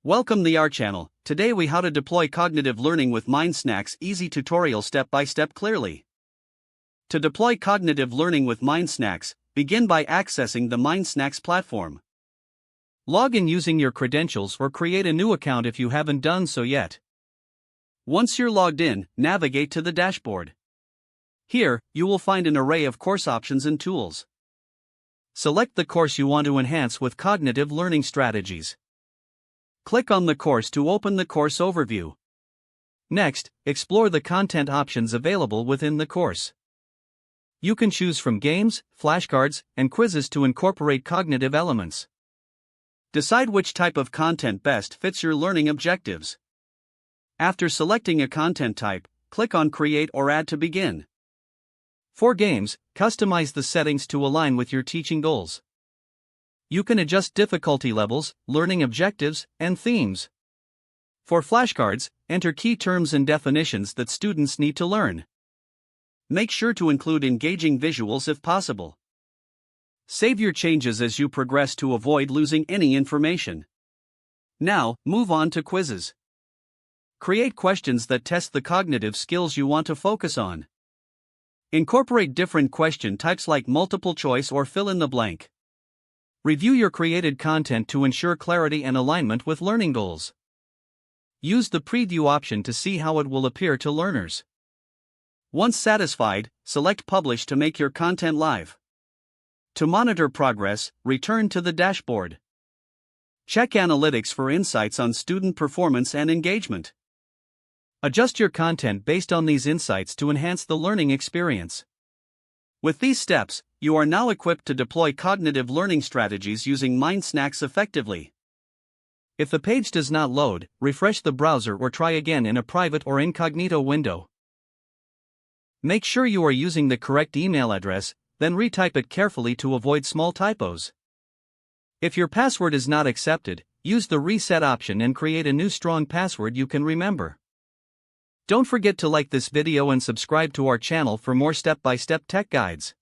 Welcome to our channel. Today we how to deploy cognitive learning with MindSnacks easy tutorial step by step clearly. To deploy cognitive learning with MindSnacks, begin by accessing the MindSnacks platform. Log in using your credentials or create a new account if you haven't done so yet. Once you're logged in, navigate to the dashboard. Here, you will find an array of course options and tools. Select the course you want to enhance with cognitive learning strategies. Click on the course to open the course overview. Next, explore the content options available within the course. You can choose from games, flashcards, and quizzes to incorporate cognitive elements. Decide which type of content best fits your learning objectives. After selecting a content type, click on Create or Add to begin. For games, customize the settings to align with your teaching goals. You can adjust difficulty levels, learning objectives, and themes. For flashcards, enter key terms and definitions that students need to learn. Make sure to include engaging visuals if possible. Save your changes as you progress to avoid losing any information. Now, move on to quizzes. Create questions that test the cognitive skills you want to focus on. Incorporate different question types like multiple choice or fill in the blank. Review your created content to ensure clarity and alignment with learning goals. Use the preview option to see how it will appear to learners. Once satisfied, select Publish to make your content live. To monitor progress, return to the dashboard. Check analytics for insights on student performance and engagement. Adjust your content based on these insights to enhance the learning experience. With these steps, you are now equipped to deploy cognitive learning strategies using MindSnacks effectively. If the page does not load, refresh the browser or try again in a private or incognito window. Make sure you are using the correct email address, then retype it carefully to avoid small typos. If your password is not accepted, use the reset option and create a new strong password you can remember. Don't forget to like this video and subscribe to our channel for more step-by-step tech guides.